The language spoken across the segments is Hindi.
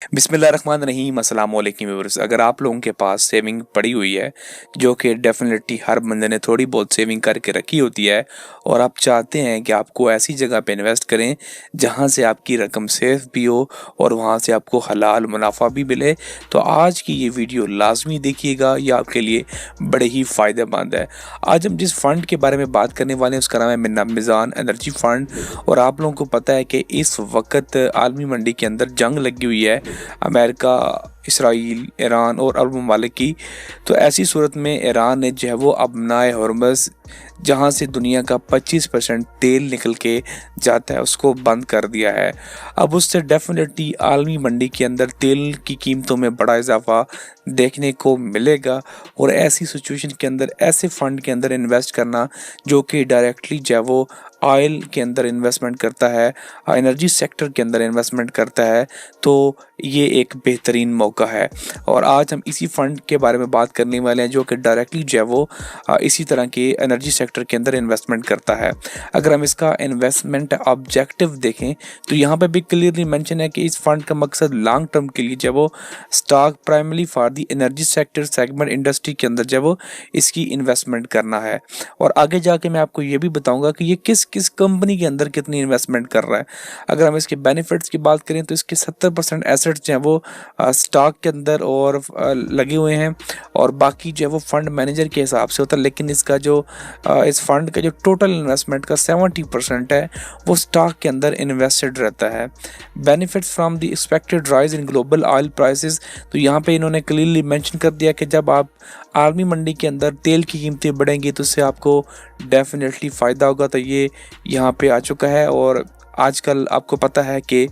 बिस्मिल्लाहिर्रहमानिर्रहीम अस्सलाम वालेकुम व्यूअर्स। अगर आप लोगों के पास सेविंग पड़ी हुई है, जो कि डेफिनेटली हर बंदे ने थोड़ी बहुत सेविंग करके रखी होती है, और आप चाहते हैं कि आपको ऐसी जगह पे इन्वेस्ट करें जहां से आपकी रकम सेफ भी हो और वहां से आपको हलाल मुनाफा भी मिले, तो आज की ये वीडियो लाजमी देखिएगा। ये आपके लिए बड़े ही फ़ायदेमंद है। आज हम जिस फ़ंड के बारे में बात करने वाले हैं उसका नाम है मिज़ान एनर्जी फ़ंड। और आप लोगों को पता है कि इस वक्त आलमी मंडी के अंदर जंग लगी हुई है अमेरिका, इसराइल, ईरान और अरब ममालिक की। तो ऐसी सूरत में ईरान ने जो है वो अपनाए हॉर्मज़, जहां से दुनिया का 25% तेल निकल के जाता है, उसको बंद कर दिया है। अब उससे डेफिनेटली आलमी मंडी के अंदर तेल की कीमतों में बड़ा इजाफा देखने को मिलेगा। और ऐसी सिचुएशन के अंदर ऐसे फंड के अंदर इन्वेस्ट करना जो कि डायरेक्टली जो है वो ऑयल के अंदर इन्वेस्टमेंट करता है, एनर्जी सेक्टर के अंदर इन्वेस्टमेंट करता है, तो ये एक बेहतरीन मौका है। और आज हम इसी फंड के बारे में बात करने वाले हैं जो कि डायरेक्टली जो है वो इसी तरह के एनर्जी सेक्टर के अंदर इन्वेस्टमेंट करता है। अगर हम इसका इन्वेस्टमेंट ऑब्जेक्टिव देखें तो यहाँ पे भी क्लियरली मेंशन है कि इस फंड का मकसद लॉन्ग टर्म के लिए जब वो stock primary for the energy sector segment industry के अंदर जब वो इसकी इन्वेस्टमेंट करना है। और आगे जाके मैं आपको ये भी बताऊंगा कि ये किस किस कंपनी के अंदर कितनी इन्वेस्टमेंट कर रहा है। अगर हम इसके बेनिफिट्स की बात करें तो इसके 70% एसेट्स जो हैं वो स्टॉक के अंदर और लगे हुए हैं, और बाकी जो है वो फंड मैनेजर के हिसाब से होता है। लेकिन इसका जो इस फंड का जो टोटल इन्वेस्टमेंट का 70% है वो स्टॉक के अंदर इन्वेस्टेड रहता है। Benefits from the expected rise in global oil prices, तो यहाँ पे इन्होंने क्लियरली मेंशन कर दिया कि जब आप आलमी मंडी के अंदर तेल की कीमतें बढ़ेंगी तो उससे आपको डेफिनेटली फ़ायदा होगा। तो ये यहाँ पे आ चुका है। और आजकल आपको पता है कि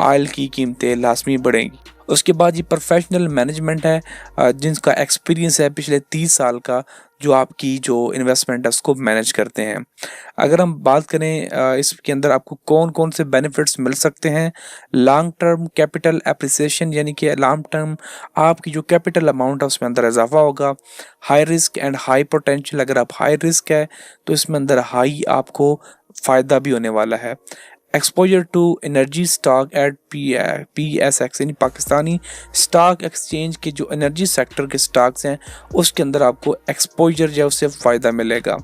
ऑयल की कीमतें लाजमी बढ़ेंगी। उसके बाद ये प्रोफेशनल मैनेजमेंट है जिनका एक्सपीरियंस है पिछले 30 साल का, जो आपकी जो इन्वेस्टमेंट है उसको मैनेज करते हैं। अगर हम बात करें इसके अंदर आपको कौन कौन से बेनिफिट्स मिल सकते हैं। लॉन्ग टर्म कैपिटल एप्रिसिएशन, यानी कि लॉन्ग टर्म आपकी जो कैपिटल अमाउंट है उसमें अंदर इजाफा होगा। High risk and high potential, अगर आप हाई रिस्क है तो इसमें अंदर हाई आपको फ़ायदा भी होने वाला है। Exposure to energy stock at PSX यानी पाकिस्तानी स्टॉक एक्सचेंज के जो एनर्जी सेक्टर के स्टॉक्स हैं उसके अंदर आपको एक्सपोजर जो है उससे फ़ायदा मिलेगा।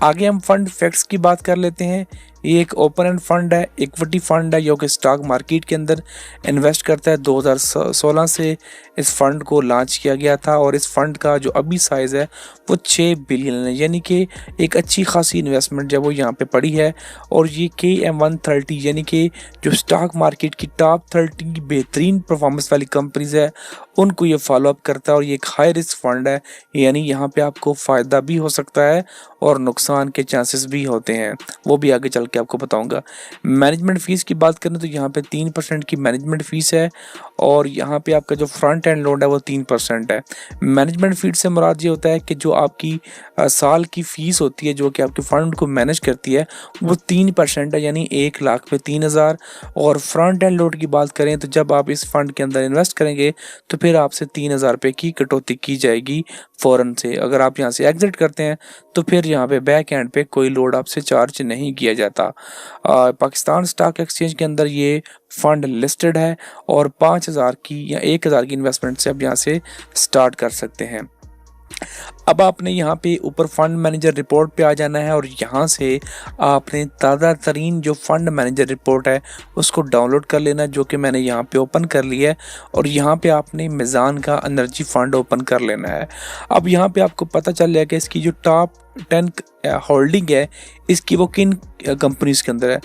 आगे हम फंड फैक्ट्स की बात कर लेते हैं। ये एक ओपन एंड फंड है, इक्विटी फंड है जो कि स्टॉक मार्केट के अंदर इन्वेस्ट करता है। 2016 से इस फंड को लॉन्च किया गया था और इस फंड का जो अभी साइज़ है वो 6 बिलियन है, यानी कि एक अच्छी खासी इन्वेस्टमेंट जब वो यहाँ पे पड़ी है। और ये KM130 यानी कि जो स्टॉक मार्केट की टॉप 30 बेहतरीन परफॉर्मेंस वाली कंपनीज है उनको ये फॉलोअप करता है। और ये एक हाई रिस्क फंड है, यानी यहाँ पे आपको फ़ायदा भी हो सकता है और नुकसान के चांसेस भी होते हैं, वो भी आगे चल के आपको बताऊंगा। मैनेजमेंट फ़ीस की बात करें तो यहाँ पे 3% की मैनेजमेंट फ़ीस है, और यहाँ पे आपका जो फ्रंट एंड लोड है वो 3% है। मैनेजमेंट फ़ीस से मुराद ये होता है कि जो आपकी साल की फ़ीस होती है जो कि आपके फ़ंड को मैनेज करती है वो 3% है, यानी 1 लाख पे 3,000। और फ्रंट एंड लोड की बात करें तो जब आप इस फंड के अंदर इन्वेस्ट करेंगे तो फिर आपसे 3,000 रुपये की कटौती की जाएगी फ़ौरन से। अगर आप यहाँ से एग्जिट करते हैं तो फिर यहाँ पे बैक एंड पे कोई लोड आपसे चार्ज नहीं किया जाता। पाकिस्तान स्टॉक एक्सचेंज के अंदर ये फंड लिस्टेड है और 5,000 की या 1,000 की इन्वेस्टमेंट से आप यहाँ से स्टार्ट कर सकते हैं। अब आपने यहाँ पे ऊपर फंड मैनेजर रिपोर्ट पे आ जाना है और यहाँ से आपने ताज़ा तरीन जो फंड मैनेजर रिपोर्ट है उसको डाउनलोड कर लेना, जो कि मैंने यहाँ पे ओपन कर लिया है। और यहाँ पे आपने मिज़ान का एनर्जी फंड ओपन कर लेना है। अब यहाँ पे आपको पता चल जाएगा कि इसकी जो टॉप 10 होल्डिंग है इसकी वो किन कंपनीज के अंदर है।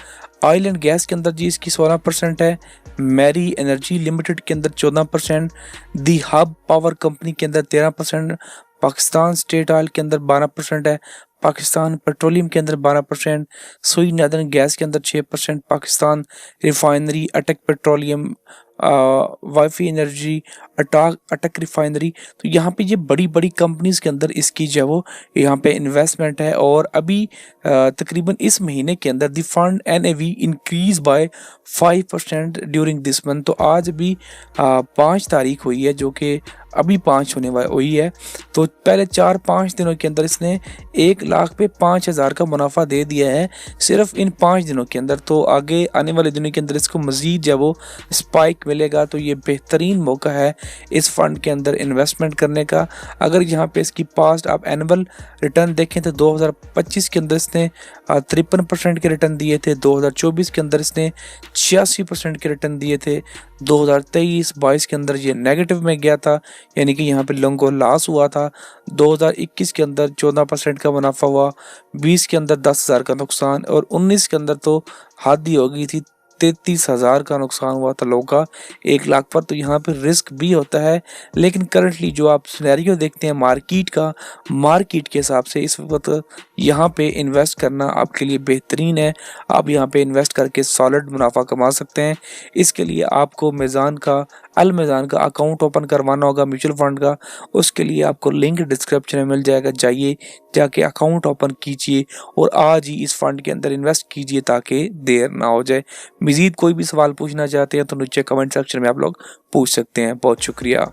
ऑयल एंड गैस के अंदर जी इसकी 16% है, मैरी एनर्जी लिमिटेड के अंदर 14%, दी हब पावर कंपनी के अंदर 13%, पाकिस्तान स्टेट ऑयल के अंदर 12% है, पाकिस्तान पेट्रोलियम के अंदर 12%, सुई नदन गैस के अंदर 6%, पाकिस्तान रिफाइनरी अटक पेट्रोलियम, वाईफी एनर्जी, अटक रिफाइनरी। तो यहाँ पे ये बड़ी बड़ी कंपनीज के अंदर इसकी जो वो यहाँ पे इन्वेस्टमेंट है। और अभी तकरीबन इस महीने के अंदर the fund NAV increase by 5% during this month. तो आज भी 5 तारीख हुई है, जो कि अभी 5 होने वाली हुई है। तो पहले 4-5 दिनों के अंदर इसने 1 लाख पे 5,000 का मुनाफा दे दिया है सिर्फ इन 5 दिनों के अंदर। तो आगे आने वाले दिनों के अंदर इसको मज़ीद जब वो स्पाइक ब्रेक मिलेगा तो ये बेहतरीन मौका है इस फंड के अंदर इन्वेस्टमेंट करने का। अगर यहाँ पे इसकी पास्ट आप एनुअल रिटर्न देखें तो 2025 के अंदर इसने 53% के रिटर्न दिए थे, 2024 के अंदर इसने 86% के रिटर्न दिए थे, 2023-22 के अंदर ये नेगेटिव में गया था, यानी कि यहाँ पे लोगों को लॉस हुआ था। 2021 के अंदर 14% का मुनाफा हुआ, 20 के अंदर 10,000 का नुकसान और 19 के अंदर तो हद ही हो गई थी, 33,000 का नुकसान हुआ था लोगों का 1 लाख पर। तो यहाँ पे रिस्क भी होता है, लेकिन करंटली जो आप सिनेरियो देखते हैं मार्केट का, मार्केट के हिसाब से इस वक्त यहाँ पे इन्वेस्ट करना आपके लिए बेहतरीन है। आप यहाँ पे इन्वेस्ट करके सॉलिड मुनाफा कमा सकते हैं। इसके लिए आपको अल मीज़ान का अकाउंट ओपन करवाना होगा म्यूचुअल फंड का। उसके लिए आपको लिंक डिस्क्रिप्शन में मिल जाएगा, जाइए जाके अकाउंट ओपन कीजिए और आज ही इस फंड के अंदर इन्वेस्ट कीजिए ताकि देर ना हो जाए। मज़ीद कोई भी सवाल पूछना चाहते हैं तो नीचे कमेंट सेक्शन में आप लोग पूछ सकते हैं। बहुत शुक्रिया।